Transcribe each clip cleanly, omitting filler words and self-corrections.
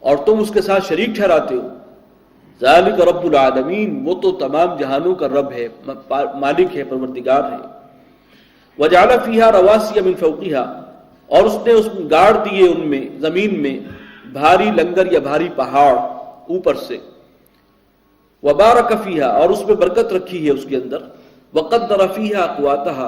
اور تم اس کے ساتھ شریک ٹھہراتے ہو. ذالک رب العالمین، وہ تو تمام جہانوں کا رب ہے، مالک ہے، پروردگار ہے. وجعل فیہا رواسی من فوقہا، اور اس نے اس گاڑ دیے ان میں، زمین میں، بھاری لنگر یا بھاری پہاڑ اوپر سے. وبارک فیہا، اور اس میں برکت رکھی ہے اس کے اندر. وقدر فیہا اقواتہا،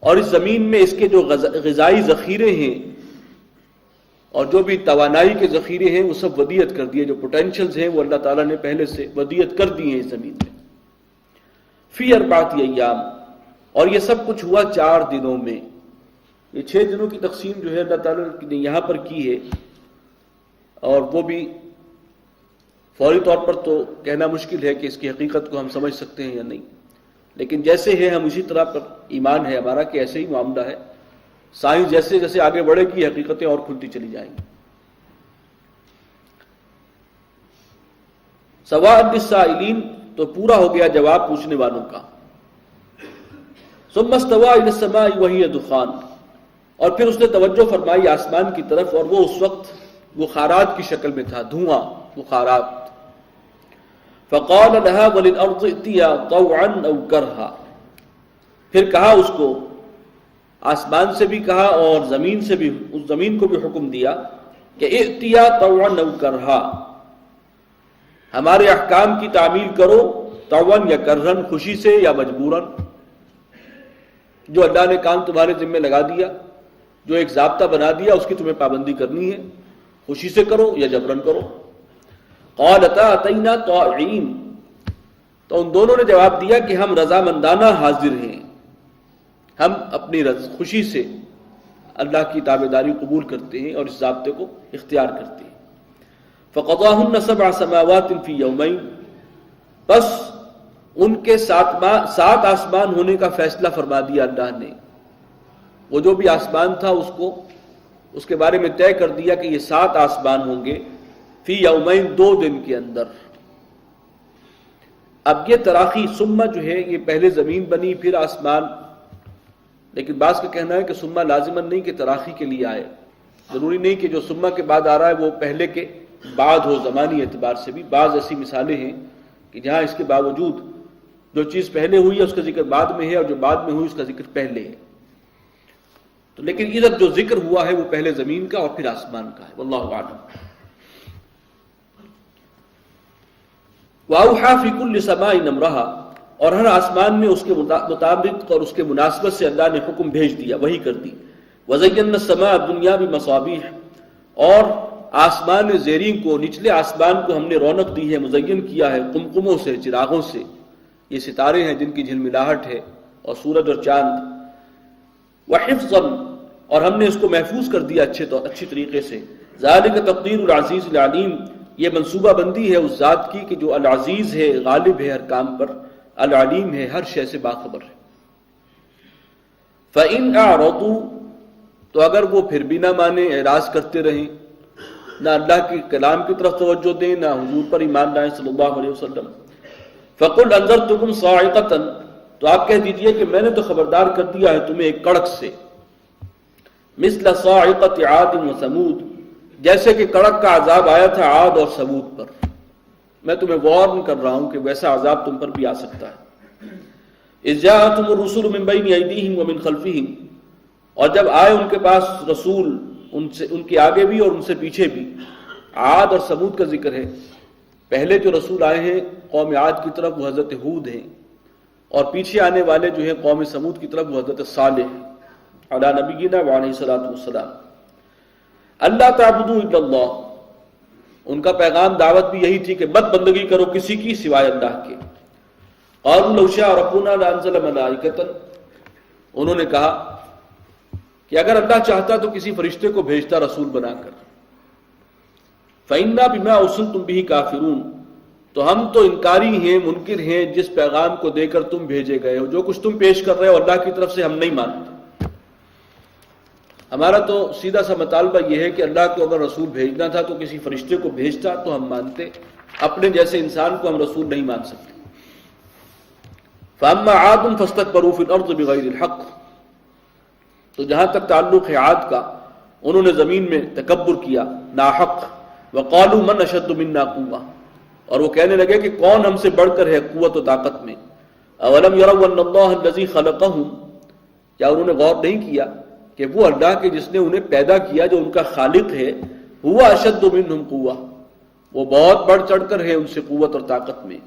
اور اس زمین میں اس کے جو غذائی ذخیرے ہیں اور جو بھی توانائی کے ذخیرے ہیں وہ سب ودیعت کر دیے، جو پوٹینشلز ہیں وہ اللہ تعالیٰ نے پہلے سے ودیعت کر دی ہیں اس زمین میں. فی 4 ایام، اور یہ سب کچھ ہوا 4 دنوں میں. یہ 6 دنوں کی تقسیم جو ہے اللہ تعالیٰ نے یہاں پر کی ہے، اور وہ بھی فوری طور پر تو کہنا مشکل ہے کہ اس کی حقیقت کو ہم سمجھ سکتے ہیں یا نہیں، لیکن جیسے ہے ہم اسی طرح پر ایمان ہے ہمارا کہ ایسے ہی معاملہ ہے. سائنس جیسے جیسے آگے بڑھے گی حقیقتیں اور کھلتی چلی جائیں گی. سواء للسائلین، تو پورا ہو گیا جواب پوچھنے والوں کا. ثم استوى الى السماء وهي دخان، اور پھر اس نے توجہ فرمائی آسمان کی طرف، اور وہ اس وقت بخارات کی شکل میں تھا، دھواں، بخارات. فقال لها وللارض ائتيا طوعا او كرها، پھر کہا اس کو، آسمان سے بھی کہا اور زمین سے بھی، اس زمین کو بھی حکم دیا کہ ائتیا طوعا او کرہا، ہمارے احکام کی تعمیل کرو، طوعا یا کرہن، خوشی سے یا مجبوراً. جو اللہ نے کام تمہارے ذمہ لگا دیا، جو ایک ضابطہ بنا دیا، اس کی تمہیں پابندی کرنی ہے، خوشی سے کرو یا جبراً کرو. قالتا اتینا طائعین، تو ان دونوں نے جواب دیا کہ ہم رضامندانہ حاضر ہیں، ہم اپنی خوشی سے اللہ کی تابعداری قبول کرتے ہیں اور اس ضابطے کو اختیار کرتے ہیں. فقضاهن 7 سماوات فی یومین، بس ان کے 7 آسمان ہونے کا فیصلہ فرما دیا اللہ نے. وہ جو بھی آسمان تھا اس کے بارے میں طے کر دیا کہ یہ 7 آسمان ہوں گے فی یومین، 2 دن کے اندر. اب یہ تراخی ثم جو ہے یہ پہلے زمین بنی پھر آسمان، لیکن بعض کا کہنا ہے کہ ثم لازماً نہیں کہ تراخی کے لیے آئے، ضروری نہیں کہ جو ثم کے بعد آ رہا ہے وہ پہلے کے بعد ہو. زمانی اعتبار سے بھی بعض ایسی مثالیں ہیں کہ جہاں اس کے باوجود جو چیز پہلے ہوئی ہے اس کا ذکر بعد میں ہے، اور جو بعد میں ہوئی اس کا ذکر پہلے ہے. تو لیکن ادھر جو ذکر ہوا ہے وہ پہلے زمین کا اور پھر آسمان کا ہے. واللہ اعلم. وَأَوْحَى فِي كُلِّ سَمَاءٍ أَمْرَهَا، اور ہر آسمان میں اس کے مطابق اور اس کے مناسبت سے اللہ نے حکم بھیج دیا، وہی کر دی. وَزَيَّنَّا السَّمَاءَ الدُّنْيَا بِمَصَابِيحَ، اور آسمان زیریں کو، نچلے آسمان کو ہم نے رونق دی ہے، مزین کیا ہے قمقموں سے، چراغوں سے. یہ ستارے ہیں جن کی جھلملاہٹ ہے، اور سورج اور چاند. وَحِفْظًا، اور ہم نے اس کو محفوظ کر دیا اچھی طریقے سے. ذَلِكَ تَقْدِيرُ الْعَزِيزِ الْعَلِيمِ، یہ منصوبہ بندی ہے اس ذات کی کہ جو العزیز ہے، غالب ہے ہر کام پر، العلیم ہے، ہر شے سے باخبر ہے. فَإِنْ أَعْرَضُوا، تو اگر وہ پھر بھی نہ مانے، اعراض کرتے رہیں، نہ اللہ کے کلام کی طرف توجہ دیں، نہ حضور پر ایمان لائیں صلی اللہ علیہ وسلم. فَقُلْ أَنذَرْتُكُمْ صَاعِقَةً، تو آپ کہہ دیجئے کہ میں نے تو خبردار کر دیا ہے تمہیں ایک کڑک سے. مثل صاعقۃ عاد وثمود، جیسے کہ کڑک کا عذاب آیا تھا عاد اور ثمود پر. میں تمہیں وارن کر رہا ہوں کہ ویسا عذاب تم پر بھی آ سکتا ہے. اذ جاءتهم الرسل من بین ایدیہم ومن خلفہم، اور جب آئے ان کے پاس رسول ان کے آگے بھی اور ان سے پیچھے بھی. عاد اور ثمود کا ذکر ہے. پہلے جو رسول آئے ہیں قوم عاد کی طرف وہ حضرت ہود ہیں، اور پیچھے آنے والے جو ہیں قوم ثمود کی طرف وہ حضرت صالح علی نبینا وعلیہ الصلوۃ والسلام. اللہ تعبدوا الا اللہ، ان کا پیغام دعوت بھی یہی تھی کہ مت بندگی کرو کسی کی سوائے اللہ کے. قالوا لو شاء ربنا لانزل ملائکۃ، انہوں نے کہا کہ اگر اللہ چاہتا تو کسی فرشتے کو بھیجتا رسول بنا کر. فإنا بما أرسلتم به كافرون، تو ہم تو انکاری ہیں، منکر ہیں جس پیغام کو دے کر تم بھیجے گئے ہو. جو کچھ تم پیش کر رہے ہو اللہ کی طرف سے ہم نہیں مانتے. ہمارا تو سیدھا سا مطالبہ یہ ہے کہ اللہ کو اگر رسول بھیجنا تھا تو کسی فرشتے کو بھیجتا تو ہم مانتے، اپنے جیسے انسان کو ہم رسول نہیں مان سکتے. فَأَمَّا عَادٌ فَاسْتَكْبَرُوا فِي الْأَرْضِ بِغَيْرِ الْحَقِّ، تو جہاں تک تعلق ہے عاد کا، انہوں نے زمین میں تکبر کیا ناحق. وقالوا من اشد منا قوة، اور وہ کہنے لگے کہ کون ہم سے بڑھ کر ہے قوت و طاقت میں. اولم يروا ان اللہ الذی خلقهم، کیا انہوں نے غور نہیں کیا کہ وہ اللہ کے جس نے انہیں پیدا کیا، جو ان کا خالق ہے، ہوا اشد منہم قوة، وہ بہت بڑھ چڑھ کر ہے ان سے قوت اور طاقت میں.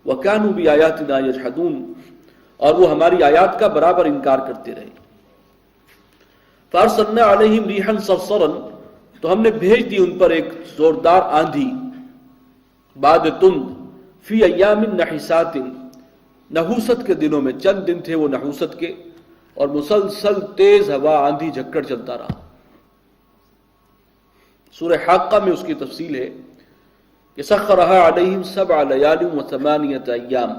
وَكَانُوا بِآيَاتِنَا يَجْحَدُونَ، اور وہ ہماری آیات کا برابر انکار کرتے رہے. فَأَرْسَلْنَا عَلَيْهِمْ رِيحًا صَرْصَرًا، تو ہم نے بھیج دی ان پر ایک زوردار آندھی، بعد تند، فی ایام نحسات، نحوست کے دنوں میں، چند دن تھے وہ نحوست کے، اور مسلسل تیز ہوا آندھی جھکڑ چلتا رہا. سورہ حاقہ میں اس کی تفصیل ہے کہ سخرها علیہم 7 لیال و 8 ایام،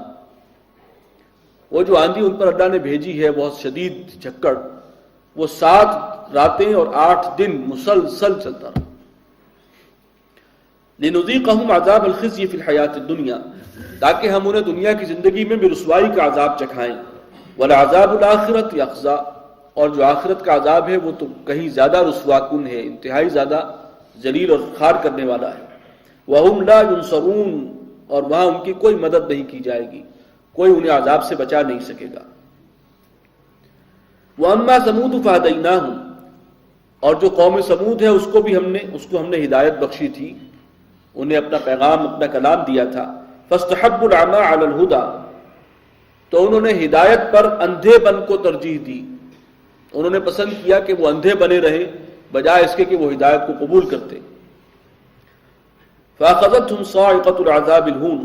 وہ جو آندھی ان پر اللہ نے بھیجی ہے بہت شدید جھکڑ، وہ 7 راتیں اور 8 دن مسلسل چلتا رہا. لنذیقہم عذاب الخزی فی الحیات الدنیا، تاکہ ہم انہیں دنیا کی زندگی میں بھی رسوائی کا عذاب چکھائیں. ولعذاب الآخرۃ اخزی، اور جو آخرت کا عذاب ہے وہ تو کہیں زیادہ رسوا کن ہے، انتہائی زیادہ ذلیل اور خار کرنے والا ہے. وَهُمْ لَا يُنصَرُونَ، اور وہاں ان کی کوئی مدد نہیں کی جائے گی، کوئی انہیں عذاب سے بچا نہیں سکے گا. وَأَمَّا ثَمُودُ فَهَدَيْنَاهُمْ، اور جو قوم سمود ہے اس کو ہم نے ہدایت بخشی تھی، انہیں اپنا پیغام، اپنا کلام دیا تھا. فَاسْتَحَبُّوا الْعَمَىٰ عَلَى الْهُدَىٰ، تو انہوں نے ہدایت پر اندھے پن کو ترجیح دی، انہوں نے پسند کیا کہ وہ اندھے بنے رہیں بجائے اس کے کہ وہ ہدایت کو قبول کرتے. فَأَخَذَتْهُمْ صَاعِقَةُ الْعَذَابِ الْهُونِ،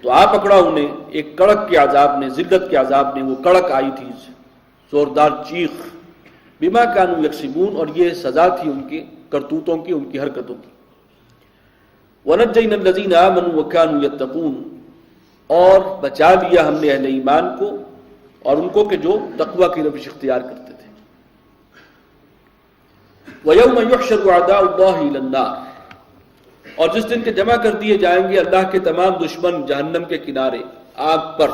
تو آ پکڑا انہیں ایک کڑک کے عذاب نے، ذلت کے عذاب نے. وہ کڑک آئی تھی، زوردار چیخ. بما كانوا يكسبون، اور یہ سزا تھی ان کے کرتوتوں کی، ان کی حرکتوں کی. وَنَجَّيْنَا الَّذِينَ آمَنُوا وَكَانُوا يَتَّقُونَ، اور بچا لیا ہم نے اہل ایمان کو اور ان کو کہ جو تقوی کی روش اختیار کرتے تھے. وَيَوْمَ يُحْشَرُ أَعْدَاءُ اللَّهِ إِلَى النَّارِ، اور جس دن کے جمع کر دیے جائیں گے اللہ کے تمام دشمن جہنم کے کنارے، آگ پر.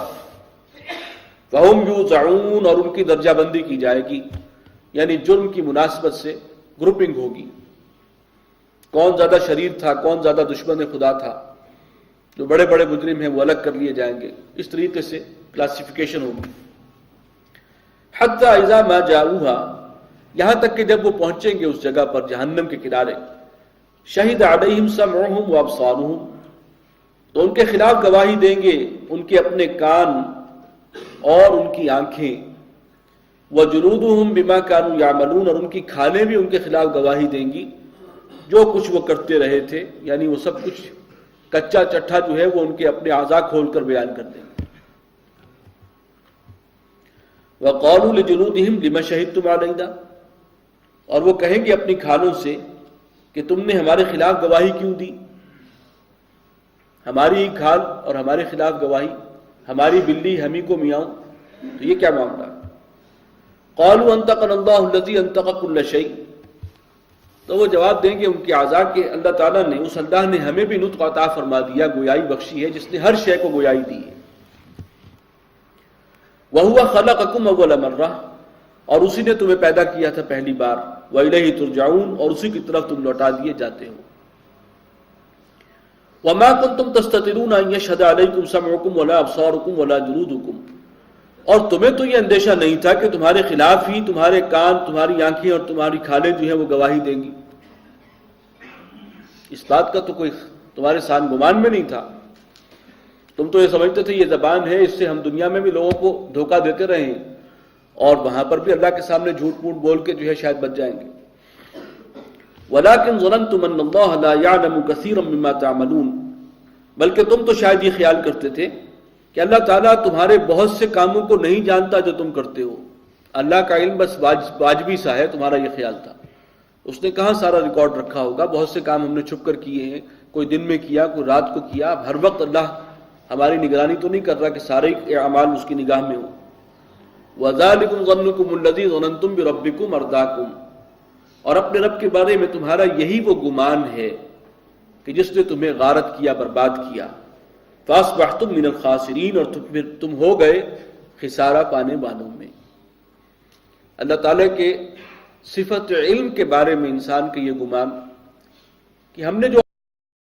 فَهُمْ يُوزَعُونَ، اور ان کی درجہ بندی کی جائے گی، یعنی جرم کی مناسبت سے گروپنگ ہوگی، کون زیادہ شریر تھا، کون زیادہ دشمن خدا تھا. جو بڑے بڑے مجرم ہیں وہ الگ کر لیے جائیں گے، اس طریقے سے کلاسیفیکیشن ہوگی. حَتَّى إِذَا مَا جَاءُوهَا، یہاں تک کہ جب وہ پہنچیں گے اس جگہ پر جہنم کے کنارے. شہد علیہم سمعہم وابصارہم، تو ان کے خلاف گواہی دیں گے ان کے اپنے کان اور ان کی آنکھیں. وجلودہم بما كانوا يعملون، اور ان کی کھالیں بھی ان کے خلاف گواہی دیں گی جو کچھ وہ کرتے رہے تھے، یعنی وہ سب کچھ کچا چٹھا جو ہے وہ ان کے اپنے اعضاء کھول کر بیان کر دیں گے. وقالوا لجلودہم لما شہدتم علینا، اور وہ کہیں گے اپنی کھالوں سے کہ تم نے ہمارے خلاف گواہی کیوں دی. ہماری ہی کھال اور ہمارے خلاف گواہی، ہماری بلی ہمیں کو میاؤں، تو یہ کیا معاملہ ہے. قالوا انطقنا اللہ الذی انطق کل شیء، تو وہ جواب دیں گے ان کے اعضاء کے اللہ تعالیٰ نے، اس اللہ نے ہمیں بھی نطق عطا فرما دیا، گویائی بخشی ہے، جس نے ہر شے کو گویائی دی ہے. وَهُوَ خَلَقَكُمْ أَوَّلَ مَرَّةٍ، اور اسی نے تمہیں پیدا کیا تھا پہلی بار. وَإِلَيْهِ تُرْجَعُونَ، اور اسی کی طرف تم لوٹا دیے جاتے ہو. وَمَا كُنْتُمْ تَسْتَتِرُونَ أَن يَشْهَدَ عَلَيْكُمْ سَمْعُكُمْ وَلَا أَبْصَارُكُمْ وَلَا جُلُودُكُمْ، اور تمہیں تو یہ اندیشہ نہیں تھا کہ تمہارے خلاف ہی تمہارے کان، تمہاری آنکھیں اور تمہاری کھالیں جو ہیں وہ گواہی دیں گی. اس بات کا تو کوئی تمہارے سان گمان میں نہیں تھا. تم تو یہ سمجھتے تھے یہ زبان ہے، اس سے ہم دنیا میں بھی لوگوں کو دھوکہ دیتے رہے ہیں اور وہاں پر بھی اللہ کے سامنے جھوٹ موٹ بول کے جو ہے شاید بچ جائیں گے. وَلَكِنْ ظَنَنْتُمْ أَنَّ اللَّهَ لَا يَعْلَمُ كَثِيرًا مِّمَّا تَعْمَلُونَ، بلکہ تم تو شاید یہ خیال کرتے تھے کہ اللہ تعالیٰ تمہارے بہت سے کاموں کو نہیں جانتا جو تم کرتے ہو. اللہ کا علم بس واجبی سا ہے، تمہارا یہ خیال تھا. اس نے کہاں سارا ریکارڈ رکھا ہوگا، بہت سے کام ہم نے چھپ کر کیے ہیں، کوئی دن میں کیا، کوئی رات کو کیا. ہر وقت اللہ ہماری نگرانی تو نہیں کر رہا کہ سارے اعمال اس کی نگاہ میں ہوں. وَذَلِكُمْ ظَنُّكُمُ الَّذِي ظَنَنْتُمْ بِرَبِّكُمْ أَرْدَاكُمْ، اور اپنے رب کے بارے میں تمہارا یہی وہ گمان ہے کہ جس نے تمہیں غارت کیا، برباد کیا. فَأَصْبَحْتُمْ مِنَ الْخَاسِرِينَ، اور تم ہو گئے خسارہ پانے والوں میں. اللہ تعالیٰ کے صفت علم کے بارے میں انسان کے یہ گمان کہ ہم نے جو